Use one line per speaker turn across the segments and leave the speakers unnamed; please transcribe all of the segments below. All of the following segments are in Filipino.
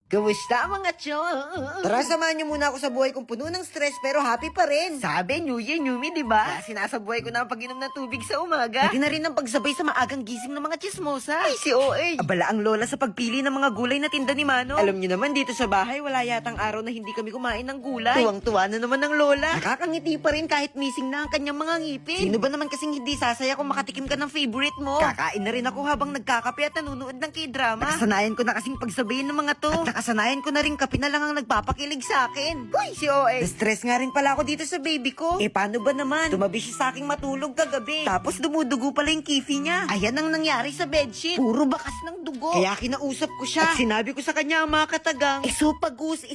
Kumusta mga chong?
Tara, samahan niyo muna ako sa buhay kong puno ng stress pero happy pa rin.
Sabi, New Year, New Me, di ba? Kaya sinasabuhay ko na ang pag-inom ng tubig sa umaga. Pati na rin ang pagsabay sa maagang gising ng mga chismosa. Ay, si OA. Abala ang lola sa pagpili ng mga gulay na tinda ni Mano. Alam niyo naman, dito sa bahay, wala yatang araw na hindi kami kumain ng gulay. Tuwang-tuwa na naman ng lola. Nakakangiti pa rin kahit missing na ang kanyang mga ngipin. Sino ba naman kasing hindi sasaya kung makatikim ka ng favorite mo? Kakain na rin ako habang nagkakape at nanonood ng K-drama. Nakasanayan ko na kasing pagsabayin ng mga to. At nakasanayan ko na rin kape na lang ang nagpapakilig sa akin. Uy, si OA. Na-stress nga rin pala ako dito sa baby ko. Eh, paano ba naman? Tumabi siya sa aking matulog kagabi. Tapos dumudugo pala yung kifi niya. Ayan ang nangyari sa bedsheet. Puro bakas ng dugo. Kaya kinausap ko siya. At sinabi ko sa kanya ang mga katagang, isopagus,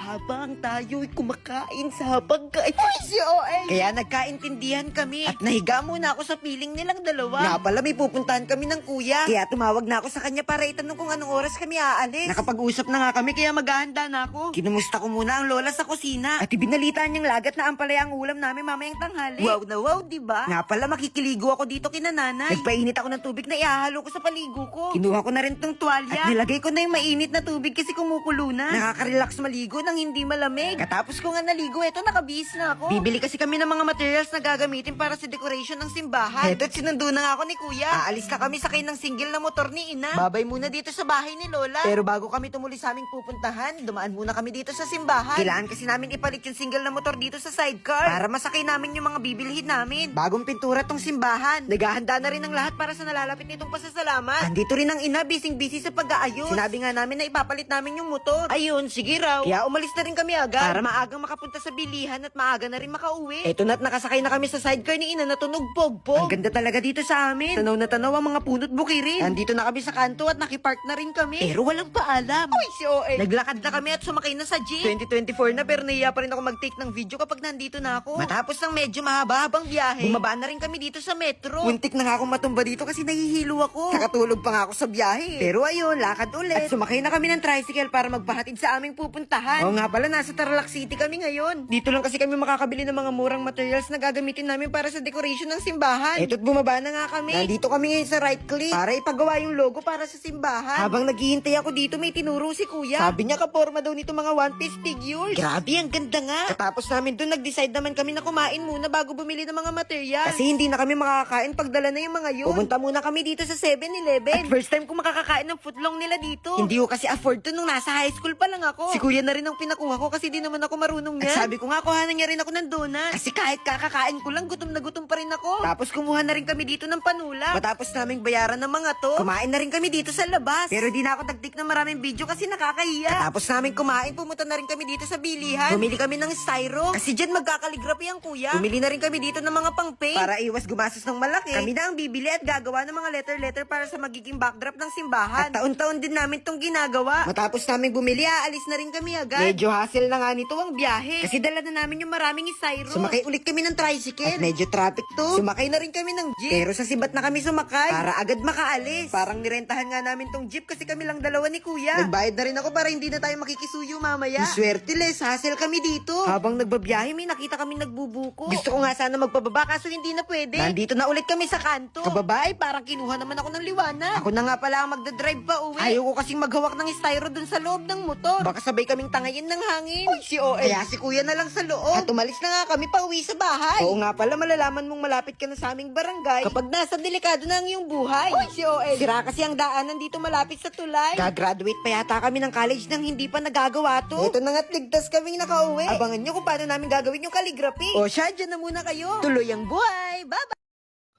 habang tayo'y kumakain sa pagkain. Uy, si OA. Kaya nagkaintindihan kami. At nahiga muna ako sa piling nilang dalawa. Nga pala, may pupuntahan kami ng kuya. Kaya tumawag na ako sa kanya para itanong kung anong oras kami aalis. Nakapag-usap na nga kami kaya maghahanda na ako. Kinumusta ko muna ang lola sa kusina. At ibinalitaan niyang lagat na ampalaya ang ulam namin mamayang tanghali. Wow na wow, diba? Nga pala, makikiligo ako dito kina nanay. Nagpainit ako ng tubig na ihahalo ko sa paligo ko. Kinuha ko na rin tong tuwalya. At nilagay ko na yung mainit na tubig kasi kumukulo na. Nakaka-relax maligo nang hindi malamig. Katapos ko nga naligo, eto nakabihis na ako. Bibili kasi kami ng mga materials na gagamitin para sa decoration ng simbahan. Eto't sinundo na nga ako ni kuya. Aalis na kami sakay ng single na motor ni ina. Babay muna dito sa bahay ni lola. Pero bago kami tumuli sa aming pupuntahan, dumaan muna kami dito sa simbahan. Kailangan kasi namin ipalit yung single na motor dito sa sidecar para masakay namin yung mga bibilhin namin. Bagong pintura tong simbahan. Naghahanda na rin ang lahat para sa nalalapit nitong pasasalamat. Andito rin ang ina, busy sa pag-aayos. Sinabi nga namin na ipapalit namin yung motor. Ayun, sige raw. Kaya umalis na rin kami agad para maagang makapunta sa bilihan at maaga na rin makauwi. Eto na't nakasakay na kami sa sidecar ni ina na tunog pogpog. Ang ganda talaga dito sa amin. Tanaw na tanaw ang mga punot bukirin. Andito na kami sa kanto at nakipark na rin kami. Pero walang paalam. Uy, si OA. Naglakad na kami at sumakay na sa jeep. 2024 na pero nahiya pa rin ako mag-take ng video kapag nandito na ako. Matapos ng medyo mahaba-habang biyahe, bumaba na rin kami dito sa metro. Muntik na nga akong matumba dito kasi nahihilo ako. Nakatulog pa nga ako sa biyahe. Pero ayun, lakad ulit. At sumakay na kami ng tricycle para magpahatid sa aming pupuntahan. Oo nga pala, nasa Tarlac City kami ngayon. Dito lang kasi kami makakabili ng mga murang materials na gagamitin namin para sa decoration ng simbahan. Eto't bumaba na nga kami. Nandito kami ngayon sa right click para ipagawa yung logo para sa simbahan. Habang naghihintay ako dito, may tinuro si kuya. Sabi niya kaporma daw nito mga One Piece figures. Grabe, ang ganda nga. Katapos namin dun, nag-decide naman kami na kumain muna bago bumili ng mga material. Kasi hindi na kami makakain pagdala na yung mga yun. Pumunta muna kami dito sa 7-Eleven. At first time ko makakakain ng footlong nila dito. Hindi ko kasi afford to nung nasa high school pa lang ako. Si kuya na rin ang pinakuha ko kasi di naman ako marunong yan. At sabi ko nga, kuhanan niya rin ako ng donut. Kasi kahit kakakain ko lang, gutom na gutom pa rin ako. Tapos kumuha na rin kami dito ng panula. Matapos naming bayaran ng mga to, kumain na rin kami dito sa labas. Pero di na ako nagtik ng maraming video kasi nakakahiya. Tapos namin kumain, pumunta na rin kami dito sa bilihan. Bumili kami ng styro. Kasi dyan magkakaligrapi ang kuya. Bumili na rin kami dito ng mga pang-paint. Para iwas gumastos ng malaki. Kami na ang bibili at gagawa ng mga letter-letter para sa magiging backdrop ng simbahan. At taon-taon din namin tong ginagawa. Matapos namin bumili, aalis na rin kami agad. Medyo hassle na nga nito ang biyahe. Kasi dala na namin yung maraming styro. Sumakay ulit kami ng tricycle. At medyo traffic to. Sumakay na rin kami ng jeep. Pero sa sibat na kami sumakay. Para agad makaalis. Parang nirentahan nga namin tong jeep kasi kami lang dalawa ni kuya. Nagbayad na rin ako para hindi na tayo makikisuyo mamaya. Swerte les, hassle kami dito. Habang nagbabiyahe, may nakita kami nagbubuko. Gusto ko nga sana magpababa kaso hindi na pwede. Nandito na ulit kami sa kanto. Kababay, parang kinuha naman ako ng liwanag. Ako na nga pala ang magdadrive pa uwi. Ayaw ko kasing maghawak ng styro dun sa loob ng motor. Baka sabay kaming tangayin ng hangin. Uy, si OA. Kaya si kuya na lang sa loob. At umalis na nga kami pa uwi sa bahay. Oo nga pala, malalaman mong malapit ka na sa aming barangay kapag nasa delikado na ang iyong buhay. Uy, si OA. Sira kasi ang daanan dito malapit sa tulay. Gagraduate pa yata kami ng college nang hindi pa nagagawa to. Ito na nga't ligtas kaming nakauwi. Abangan nyo kung paano namin gagawin yung calligraphy. O siya, dyan na muna kayo. Tuloy ang buhay. Bye-bye!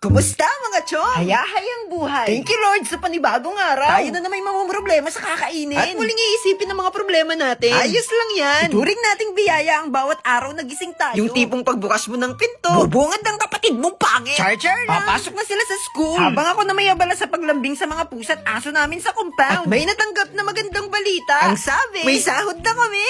Kumusta mga chong? Hayahayang buhay. Thank you Lord sa panibagong araw. Tayo na may mga problema sa kakainin. At muling iisipin ang mga problema natin. Ayos lang yan. Ituring nating biyaya ang bawat araw na gising tayo. Yung tipong pagbukas mo ng pinto, bubungad ng kapatid mong pangit. Charger na. Papasok na sila sa school. Habang ako na may abala sa paglambing sa mga pusa at aso namin sa compound. At may natanggap na magandang balita. Ang sabi, may sahod na kami.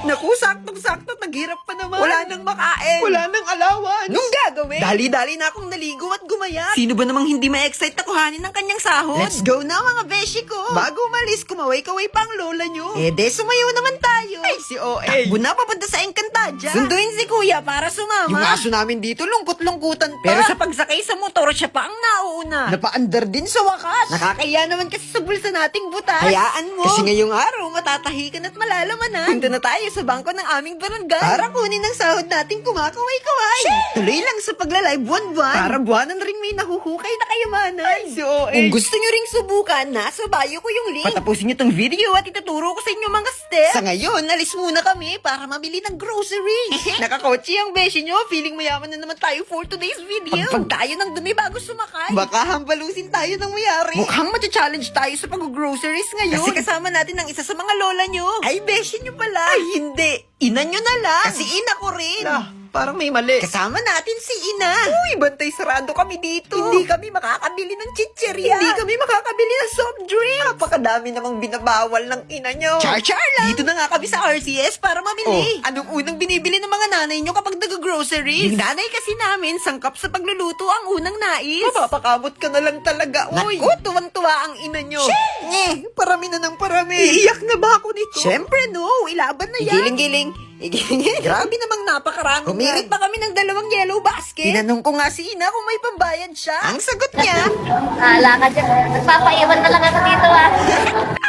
Naku, saktong-sakto, naghirap pa naman. Wala nang makain. Wala nang allowance. Nung gagawin? Dali-dali na akong naligo at gumayat. Sino ba namang hindi ma-excite na kuhanin ng kanyang sahod? Let's go na mga beshi ko. Bago umalis, kumaway-kaway pa ang lola nyo. Sumayaw naman tayo. Ay, si OA. Takbo na papunta sa Encantadia. Sunduin si kuya para sumama. Yung aso namin dito, lungkot-lungkutan pa. Pero sa pagsakay sa motor, siya pa ang nauuna. Napaandar din sa wakas. Nakakaya naman kasi sa bulsa nating butas. Hayaan mo. Kasi ngayong araw, matatahikan at malalaman na. Punta na tayo sa bangko ng aming barangay. Para kunin ang sahod natin kumakaway-kaway. Tuloy lang sa paglalay buwan-buwan. Para buwanan ring may nahuhukay na kayamanan. Ay, si OA. Kung gusto nyo ring subukan, nasa bio ko yung link. Patapusin nyo tong video at ituturo ko sa inyo mga steps. Sa ngayon, alis muna kami para mabili ng groceries. Nakakotse ang beshi nyo. Feeling mayaman na naman tayo for today's video. Pagpag tayo ng dumi bago sumakay. Baka hambalusin tayo ng mayari. Mukhang matcha-challenge tayo sa pag-groceries ngayon. Kasi kasama natin ang isa sa mga lola nyo. Ay, beshi nyo pala. Ay, hindi. Ina nyo na lang. Kasi ina ko rin. Parang may mali. Kasama natin si ina. Uy, bantay sarado kami dito. Hindi kami makakabili ng chicherya. Hindi kami makakabili ng soft drinks. Napakadami namang binabawal ng ina nyo. Char-char lang. Dito na nga kami sa RCS para mamili. Anong unang binibili ng mga nanay nyo kapag nag-groceries? Yung nanay kasi namin, sangkap sa pagluluto ang unang nais. Mapapakamot ka na lang talaga, uy. Naku, tuwang-tuwa ang ina nyo. Parami na ng parami. Iiyak na ba ako nito? Siyempre, no. Ilaban na yan. Giling-giling. Grabe namang napakarami. Humirit pa kami ng 2 yellow basket. Tinanong ko nga si ina kung may pambayad siya. Ang sagot niya,
Hala ka dyan. Nagpapaiwan na lang ako dito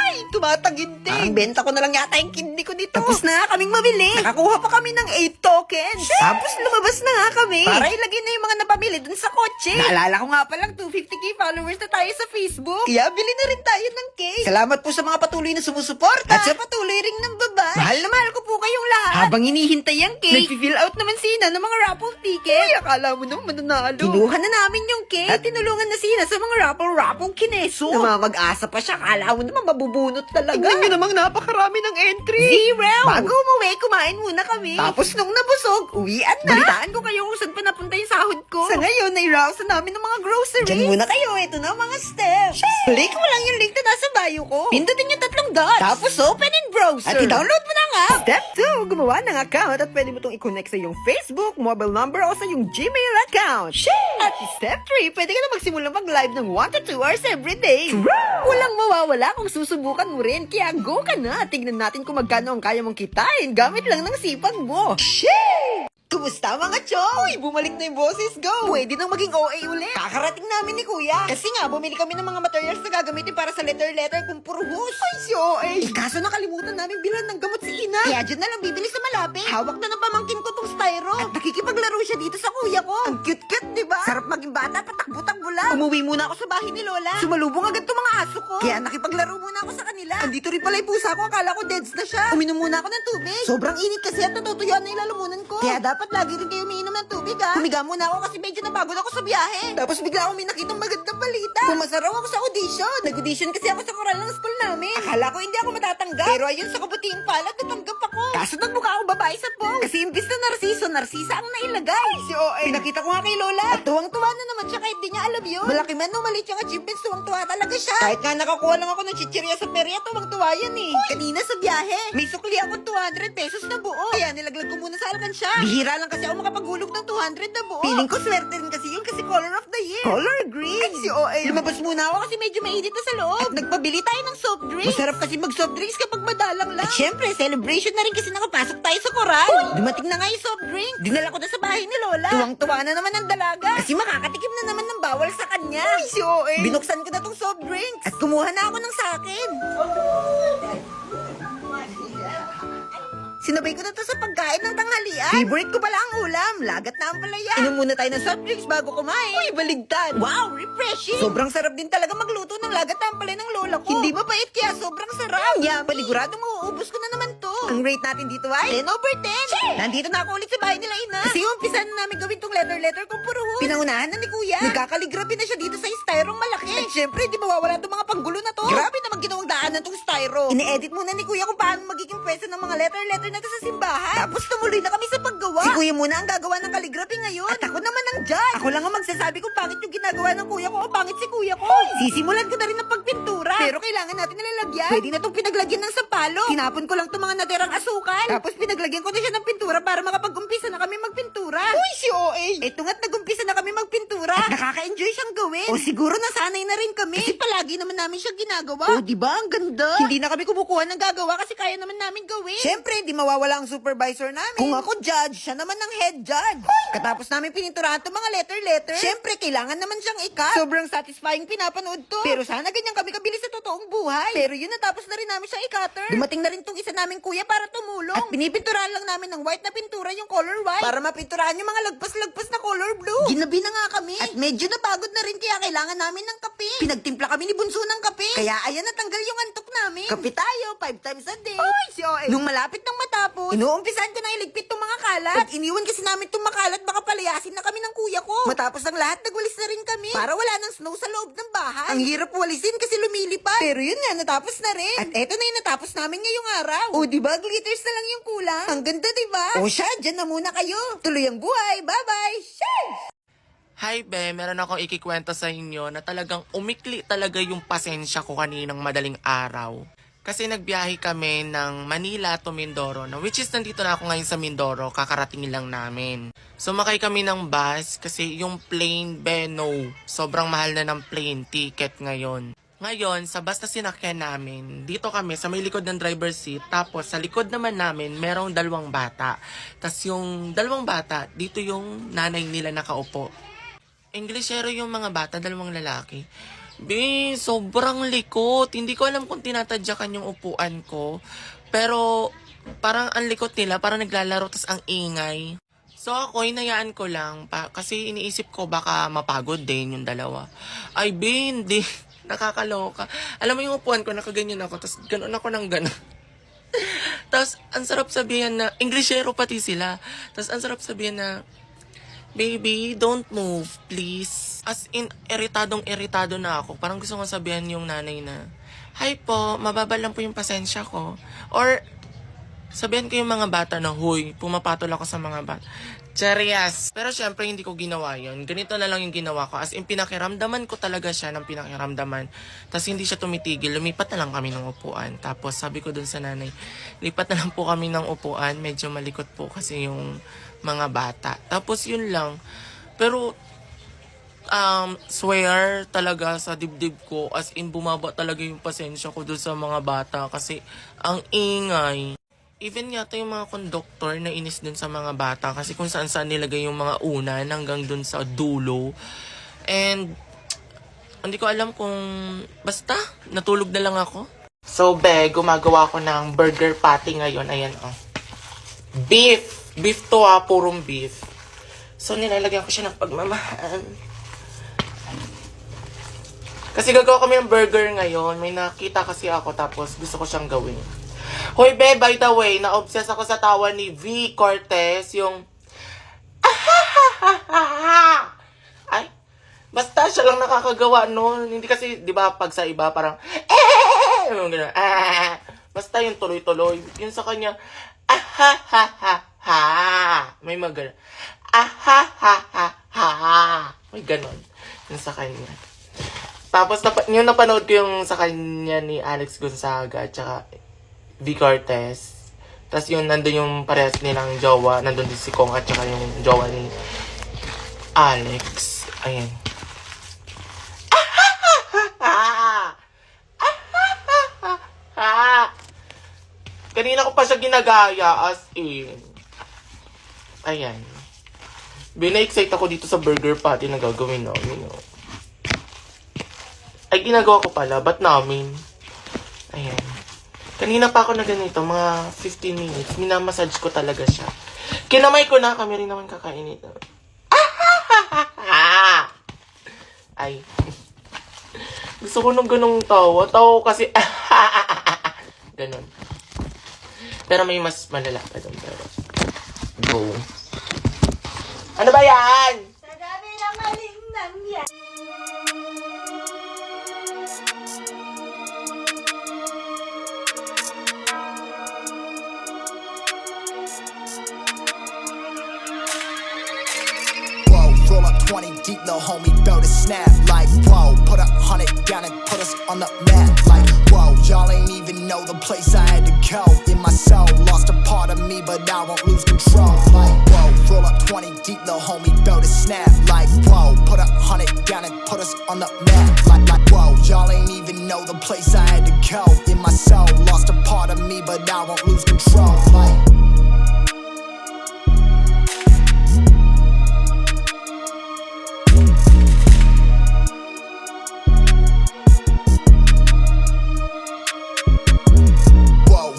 ay, tumataginting. Parang benta ko na lang yata yung kidney ko dito. Tapos na nga kaming mabili. Nakakuha pa kami ng 8 tokens. Tapos lumabas na nga kami. Para ilagay na yung mga napamili dun sa kotse. Naalala ko nga palang 250k followers na tayo sa Facebook. Kaya bili na rin tayo ng cake. Salamat po sa mga patuloy na sumusuporta. At sa patuloy ring ng baba. Mahal na mahal ko po kayong lahat. Habang hinihintay ang cake, nag-fill out naman sina ng mga raffle ticket. Uy, akala mo naman mananalo. Kinuha na namin yung cake. At tinulungan na sina sa mga raffle kineso. Namamag-asa pa siya. Akala mo naman mabubunot talaga. Tignan nyo namang napakarami ng entry. 0. Bago umuwi, kumain muna kami. Tapos nung nabusog, uwian na. Balitaan ko kayo kung saan pa napunta yung sahod ko. Sa ngayon, nai-rouse na namin ng mga groceries. Diyan muna kayo. Ito na ang mga steps. Click mo lang yung link na nasa bio ko. Pindutin yung 3 dots. Tapos open in browser. At i-download mo na nga. Step 2, gumawa ng account at pwede mo itong i-connect sa iyong Facebook, mobile number o sa iyong Gmail account. At step 3, pwede ka na magsimulang mag-live ng 1 to 2 hours every day. Walang mawawala kung susubukan mo rin, kaya go ka na. Tignan natin kung magkano ang kaya mong kitain gamit lang ng sipag mo. Kumusta mga chong? Uy, bumalik na yung boses, go! Pwede nang maging OA ulit. Kakarating namin ni Kuya. Kasi nga, bumili kami ng mga materials na gagamitin para sa letter kung puro hus. Ay, si OA. Kaso nakalimutan namin bilhan ng gamot si Ina. Kaya dyan na lang bibili sa malapit. Hawak na ng pamangkin ko tong styro. At nakikipaglaro siya dito sa kuya ko. Ang cute-cute, di ba? Sarap maging bata, patakbo-takbo lang. Umuwi muna ako sa bahay ni Lola. Sumalubong agad tong mga aso ko. Kaya nakipaglaro muna ako sa kanila. Andito rin pala yung pusa ko. Akala ko deads na siya. Uminom muna ako ng tubig. Sobrang init kasi at natutuyuan na yung lalamunan ko. Kaya dapat lagi rin kayo umiinom ng tubig, ha? Humiga muna ako kasi medyo napagod ako sa biyahe. Tapos bigla akong may nakitang magandang balita. Pumasa raw ako sa audition. Nag-audition kasi ako sa koral ng school namin. Akala ko hindi ako matatanggap. Pero ayun, sa kabutiing palad, natanggap ako. Kaso nagmukha akong babae sa pong. Kasi imbis na narsisa ang nailagay. Si OA. Pinakita ko nga kay Lola. At tuwang-tuwa na naman siya kahit di niya alam yun. Malaki man o maliit yung achievements, tuwang-tuwa talaga siya. Kahit nga nakakuha lang ako ng chichirya sa perya, tuwang-tuwa yan eh. Kanina sa biyahe, may sukli ako 200 pesos na buo. Kaya nilaglag ko muna sa alkansya. Bihira lang kasi ako makapaghulog ng 200 na buo. Feeling ko swerte rin kasi yun kasi color of the year. Color green. Ay, si OA. Lumabas muna ako kasi medyo mainit na sa loob. At nagpabili tayo ng soft drinks. Masarap kasi mag-soft drinks kapag madalang lang. At syempre, celebration na rin kasi nakapasok tayo sa koral. Dumating na nga yung soft drink. Dinala ko na sa bahay ni Lola. Tuwang-tuwa na naman ang dalaga. Kasi makakatikim na naman ng bawal sa kanya. Ay, si OA. Binuksan ko na tong soft drinks. At kumuha na ako ng sakin. Sinabay ko na to sa pagkain ng tanghalian. Favorite ko pala ang ulam. Lagat na ang palaya. Inom muna tayo ng soft drinks bago kumain. Uy, baligtad. Wow, refreshing. Sobrang sarap din talaga magluto ng lagat na ang palaya ng lola ko. Hindi mapait kaya sobrang sarap. Yeah, paniguradong mauubos ko na naman to. Ang rate natin dito ay 10/10. Nandito na ako ulit sa bahay nila ina. Kasi umpisa na namin gawin tong letter kung puro hus. Pinangunahan na ni Kuya. Nagkakaligrabe na siya dito sa styrong malaki. At syempre, di mawawala tong mga panggulo na to. Grabe naman ginawang daanan tong styro. Ine-edit muna ni Kuya kung paano magiging pwesa ng mga letter na to sa simbahan. Tapos tumuloy na kami sa paggawa. Si Kuya muna ang gagawa ng calligraphy ngayon. At ako naman ang judge. Ako lang ang magsasabi kung pangit yung ginagawa ng Kuya ko o pangit si Kuya ko. Sisimulan ko na rin ng pagpintura. Pero kailangan natin nilalagyan. Pwede na itong pinaglagyan ng sampalo. Tinapon ko lang itong mga natira
tirang asukal. Tapos pinaglagyan ko na siya ng pintura para makapag-umpisa na kami magpintura.
Uy, si OA!
Eto nga't nag-umpisa na kami magpintura. At nakaka-enjoy siyang gawin. O siguro nasanay na rin kami. Kasi palagi naman namin siya ginagawa. O diba, ang ganda. Hindi na kami kumukuha ng gagawa kasi kaya naman namin gawin. Siyempre, di mawawala ang supervisor namin. Kung ako judge, siya naman ang head judge. Katapos namin pininturahan itong mga letter. Siyempre, kailangan naman siyang ikat. Sobrang satisfying pinapanood to. Pero sana ganyan kami kabilis sa totoong buhay. Pero yun, natapos na rin namin siya i-cutter. Dumating na rin tong isa naming kuya para tumulong. At pinipinturahan lang namin ng white na pintura yung color white. Para mapinturahan yung mga lagpas-lagpas na color blue. Ginabi na nga kami. At medyo napagod na rin kaya kailangan namin ng kape. Pinagtimpla kami ni Bunso ng kape. Kaya ayan, natanggal yung antok namin. Kape tayo, 5 times a day.
Uy, si OA!
Nung malapit nang matapos, inuumpisahan ko na iligpit tong mga kalat. Pag iniwan kasi namin tong makalat, baka palayasin na kami ng kuya ko. Matapos ang lahat, nagwalis na rin kami. Para wala ng snow sa loob ng bahay. Ang hirap walisin kasi lumilipad. Pero yun nga, natapos na rin. At eto na yung natapos namin ngayong araw. O diba, glitters na lang yung kulang. Ang ganda diba? O siya, dyan na muna kayo. Tuloy ang buhay. Bye-bye. Sheesh!
Hi be, meron akong ikikwento sa inyo na talagang umikli talaga yung pasensya ko kaninang madaling araw. Kasi nagbiyahe kami ng Manila to Mindoro, na which is nandito na ako ngayon sa Mindoro, kakarating lang namin. Sumakay kami ng bus kasi yung plane, no, sobrang mahal na ng plane ticket ngayon. Ngayon, sa bus na sinakyan namin, dito kami sa may likod ng driver seat, tapos sa likod naman namin, merong dalawang bata. Tapos yung dalawang bata, dito yung nanay nila nakaupo. Englishero yung mga bata, dalawang lalaki. Sobrang likot. Hindi ko alam kung tinatadyakan yung upuan ko. Pero, parang ang likot nila, parang naglalaro, tas ang ingay. So ako, hinayaan ko lang. Kasi iniisip ko baka mapagod din yung dalawa. Ay, hindi. Nakakaloka. Alam mo yung upuan ko, nakaganyan ako, tas ganon ako ng ganon. Tapos, ang sarap sabihin na, Englishero pati sila. Tapos, ang sarap sabihin na, baby, don't move, please. As in, iritado na ako. Parang gusto kong sabihan yung nanay na, hi po, mababa lang po yung pasensya ko. Or, sabihan ko yung mga bata na, huy, pumapatol ako sa mga bata. Cherries. Pero syempre, hindi ko ginawa yun. Ganito na lang yung ginawa ko. As in, pinakiramdaman ko talaga siya ng pinakiramdaman. Tapos hindi siya tumitigil. Lumipat na lang kami ng upuan. Tapos sabi ko dun sa nanay, lipat na lang po kami ng upuan. Medyo malikot po kasi yung mga bata. Tapos yun lang. Pero, swear talaga sa dibdib ko. As in, bumaba talaga yung pasensya ko dun sa mga bata. Kasi, ang ingay. Even yata yung mga conductor na inis dun sa mga bata. Kasi kung saan-saan nilagay yung mga unan hanggang dun sa dulo. And, hindi ko alam kung, basta, natulog na lang ako. So, gumagawa ko ng burger patty ngayon. Ayan, oh. Beef! Beef to purong beef. So, nilalagyan ko siya ng pagmamahal. Kasi gagawa kami ng burger ngayon. May nakita kasi ako tapos gusto ko siyang gawin. Hoy, by the way, na-obsess ako sa tawa ni V. Cortez, yung ay, basta siya lang nakakagawa noon. Hindi kasi, di ba, pag sa iba parang basta yung tuloy-tuloy. Yun sa kanya, may magana. May ganon. Yun sa kanya. Tapos, yung napanood ko yung sa kanya ni Alex Gonzaga, tsaka V. Cortez. Tapos yun, nandun yung parehas nilang jowa. Nandun din si Kong at tsaka yung jowa ni Alex. Ayan. Kanina ko pa siya ginagaya, as in. Ayan. Bina-excite ako dito sa burger patty na gagawin namin. No? Ay, ginagawa ko pala. Ba't namin? Ayan. Kanina pa ako na ganito, mga 15 minutes. Minamassage ko talaga siya. Kinamay ko na, kami rin naman kakain ito. Ay. Gusto ko nung ganong tawa. Tawa kasi, ganon. Pero may mas malala pa doon. Pero, go. Ano ba yan?
Sa dami ng maling nangyari.
Flow like 20 deep, little homie built a snap. Like, whoa, put 100 down and put us on the map. Like, whoa, y'all ain't even know the place I had to go. In my soul, lost a part of me, but I won't lose control. Like, whoa, roll up 20 deep, little homie built a snap. Like, whoa, put 100 down and put us on the map. Like, whoa, y'all ain't even know the place I had to go. In my soul, lost a part of me, but I won't lose control. Like,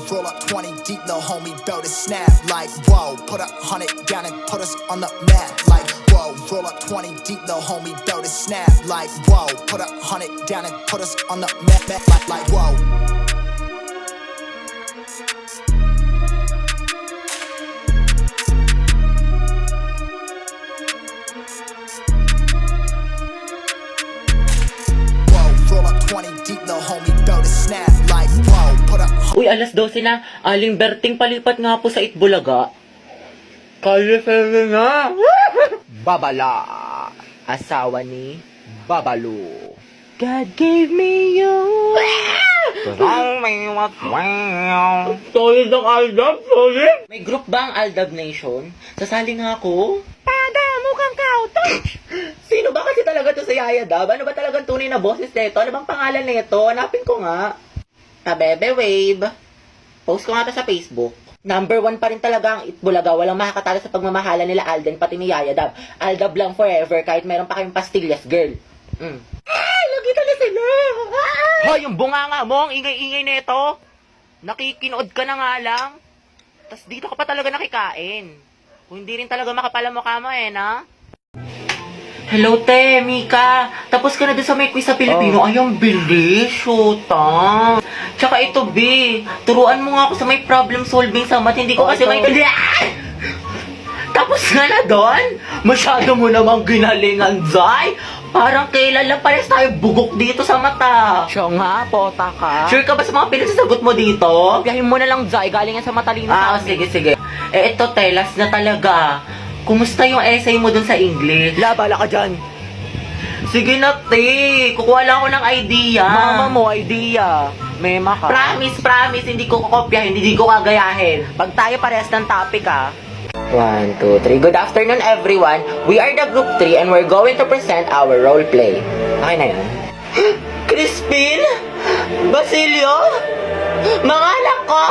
roll up 20 deep, little homie built a snap. Like, whoa, put 100 down and put us on the map. Like, whoa, roll up 20 deep, little homie built a snap. Like, whoa, put 100 down and put us on the map. Like, whoa. Roll up 20 deep, little homie built a snap. Like, whoa, put 100
Uy, alas 12 na. Aling Berting palipat nga po sa Itbulaga. Kaya na. Babala. Asawa ni Babalo. God gave me you. Solid ang Aldab, solid. May group ba ang Aldab Nation? Sasali nga ako. Pada, mukhang kautoy. Sino ba kasi talaga to sa Yaya Dab? Ano ba talagang tunay na boses nito? Ano bang pangalan nito? Hanapin ko nga. Bebe Wave. Post ko nga to sa Facebook. Number 1 pa rin talaga ang Itbulaga. Walang makakatalo sa pagmamahala nila Alden pati ni Yaya Dab. Aldab lang forever kahit meron pa kayong pastillas, girl. Lagi tala sila. Hoy, yung bunganga mo, ang ingay-ingay nito. Nakikinood ka na nga lang. Tas dito ka pa talaga nakikain. Kung hindi rin talaga makapala mukha mo na? Hello, te, Mika. Tapos ka na doon sa may quiz sa Pilipino. Ay, ang bilis, shoota. Tsaka ito, B. Turuan mo nga ako sa may problem solving sa math. Hindi ko kasi maintindihan. Tapos nga na doon. Masyado mo namang ginalingan, Zay. Parang kailan lang pares tayo bugok dito sa mata. Siya nga, pota ka. Sure ka ba sa mga pinagsasagot mo dito? Biyahin mo na lang, Zay. Galing yan sa matalino. Sige. Ito, telas na talaga. Kumusta yung essay mo dun sa English? Labala ka dyan. Sige na, te. Kukuha lang ako ng idea. Mama mo, idea. Mema ka. Promise. Hindi ko kokopyahin, hindi ko kagayahin. Pag tayo parehas ng topic, 1, 2, 3. Good afternoon, everyone. We are the group 3 and we're going to present our role play. Okay na yan. Crispin? Basilio? Mga anak ko!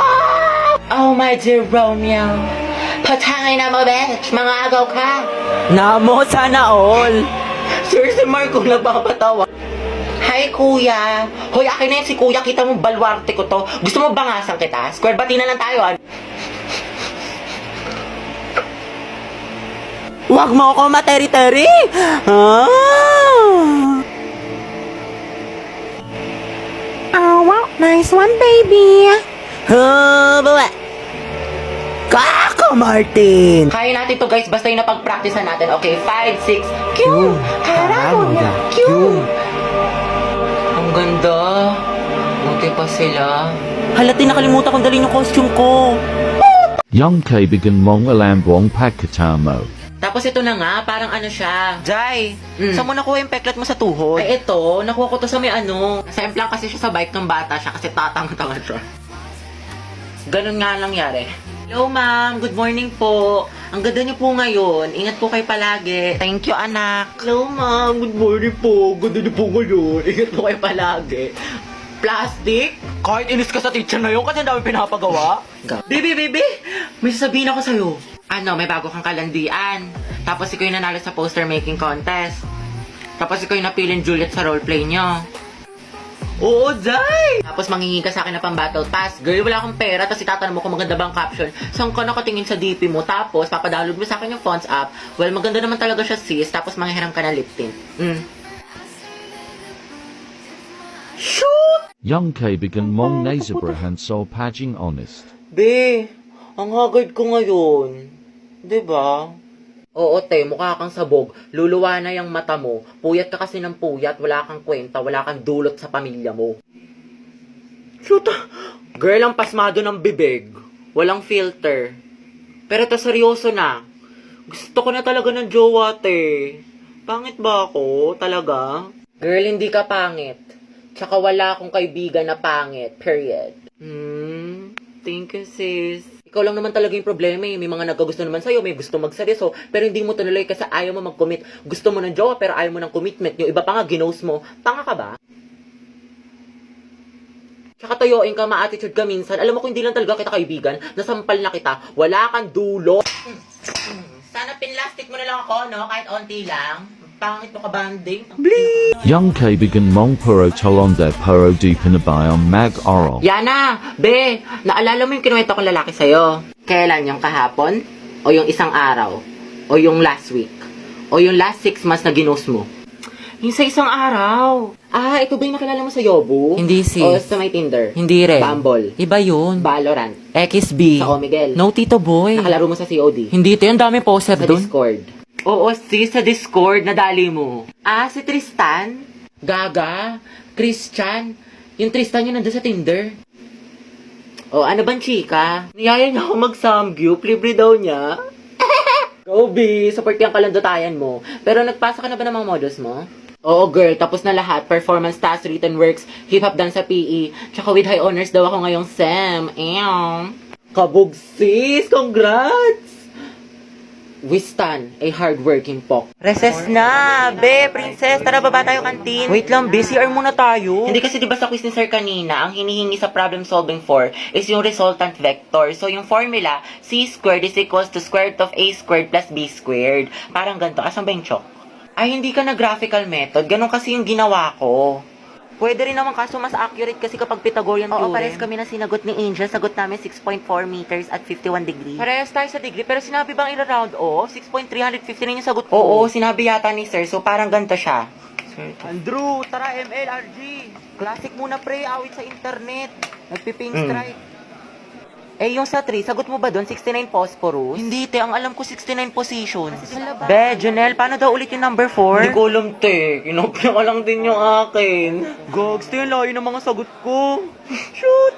Oh, my dear Romeo. Patangay na mo, bitch. Mga agaw ka. Namo, sana all. Sir, si Marco nagpapatawa. Hi, kuya. Hoy, akin na yan si kuya. Kita mo, balwarte ko to. Gusto mo bangasan kita? Square bati na lang tayo, Wag mo ako materi-teri! Oh, wow. Nice one, baby. Bawa. Kako, Martin! Kaya natin to, guys. Basta yung napag-practicean natin. Okay, 5, 6. Q! Karamo na! Q! Ang ganda. Buti pa sila. Halati, nakalimutan kong dalhin yung costume ko.
Yung kaibigan mong alam buong pagkatamo.
Tapos ito na nga, parang ano siya. Jai, saan mo nakuha yung peklat mo sa tuhod? Ay, ito, nakuha ko to sa may Semplang kasi siya sa bike ng bata siya kasi tatang-tanga siya. Ganun nga lang yari. Hello, ma'am. Good morning po. Ang ganda niyo po ngayon. Ingat po kayo palagi. Thank you, anak. Hello, ma'am. Good morning po. Ganda niyo po ngayon. Ingat po kayo palagi. Plastic? Kahit inis ka sa teacher na yun kasi ang dami pinapagawa. Baby, may sasabihin ako sa'yo. May bago kang kalandian. Tapos ikaw yung nanalo sa poster making contest. Tapos ikaw yung napilin Juliet sa roleplay nyo. Oo, Jai! Tapos manghingi ka sa akin na pang battle pass. Girl, wala akong pera. Tapos itatanong mo kung maganda bang caption. Saan ka nakatingin sa DP mo? Tapos papadownload mo sa akin yung fonts app. Well, maganda naman talaga siya, sis. Tapos manghihiram ka ng lip tint. Shoot!
Yung kaibigan mong nasabrahan so paging honest.
Be, ang haggard ko ngayon. Diba? Oo, te, mukha kang sabog. Luluwa na yung mata mo. Puyat ka kasi ng puyat. Wala kang kwenta. Wala kang dulot sa pamilya mo. Shoot! Girl, ang pasmado ng bibig. Walang filter. Pero to seryoso na. Gusto ko na talaga ng jowa, te. Pangit ba ako? Talaga? Girl, hindi ka pangit. Tsaka wala akong kaibigan na pangit. Period. Thank you, sis. Ikaw lang naman talaga yung problema eh. May mga nagkagusto naman sa'yo, may gusto magseryoso, pero hindi mo tuloy kasi ayaw mo mag-commit. Gusto mo ng jowa, pero ayaw mo ng commitment. Yung iba pa nga, ginost mo. Tanga ka ba? Tsaka tayoin ka, ma-attitude ka minsan. Alam mo kung hindi lang talaga kita kaibigan, nasampal na kita, wala kang dulo. Sana pinlastic mo na lang ako, no? Kahit onti lang. Pangit mo ka banding.
Young kaibigan mong puro talonda puro di pinabayang mag oral.
Yana! Be! Naalala mo yung kinuwento kong lalaki sa'yo? Kailan? Yung kahapon? O yung isang araw? O yung last week? O yung last 6 months na ginos mo? Yung sa isang araw. Ah, ito ba yung nakilala mo sa Yobu?
Hindi, sis.
O sa may Tinder?
Hindi rin.
Bumble?
Iba yun.
Valorant?
XB.
Sa Omegle?
No, Tito Boy.
Nakalaro mo sa COD?
Hindi, ito yung dami poster
Sa
dun.
Discord? Oo, sis, sa Discord, nadali mo. Ah, si Tristan? Gaga? Christian? Yung Tristan yun nandun sa Tinder? O, ano bang chika? Niyaya niya ako mag-samgyup, libre daw niya. Go, B, support yung kalandutayan mo. Pero nagpasa ka na ba ng mga models mo? Oo, girl, tapos na lahat. Performance, task, written works, hip-hop dance sa PE. Tsaka with high honors daw ako ngayong SEM. Ew. Kabog, sis! Congrats! Wistan, a hardworking pok.
Recess na! Be, princess, tara baba tayo kantin. Wait lang, be, CR muna tayo.
Hindi kasi diba sa quiz ni Sir kanina, ang hinihingi sa problem solving for is yung resultant vector. So yung formula, c squared is equals to square root of a squared plus b squared. Parang ganito. Asan ba yung chok? Ay, hindi ka na graphical method. Ganon kasi yung ginawa ko.
Pwede rin naman kaso mas accurate kasi kapag Pythagorean theorem.
Oo, pares kami na sinagot ni Angel. Sagot namin 6.4 meters at 51 degrees.
Parehas tayo sa degree, pero sinabi bang ira-round off? 6.359 yung sagot ko.
Oo, sinabi yata ni Sir. So parang ganito siya.
Andrew, tara ML, RG. Classic muna pre, awit sa internet. Nagpiping strike. Eh, yung sa 3, sagot mo ba doon 69 phosphorus?
Hindi, te. Ang alam ko 69 positions.
Be, Janelle, paano daw ulit yung number 4?
Hindi ko alam, te. Kinopya ko lang din yung akin.
Gogs, ito yung layo ng mga sagot ko. Shoot!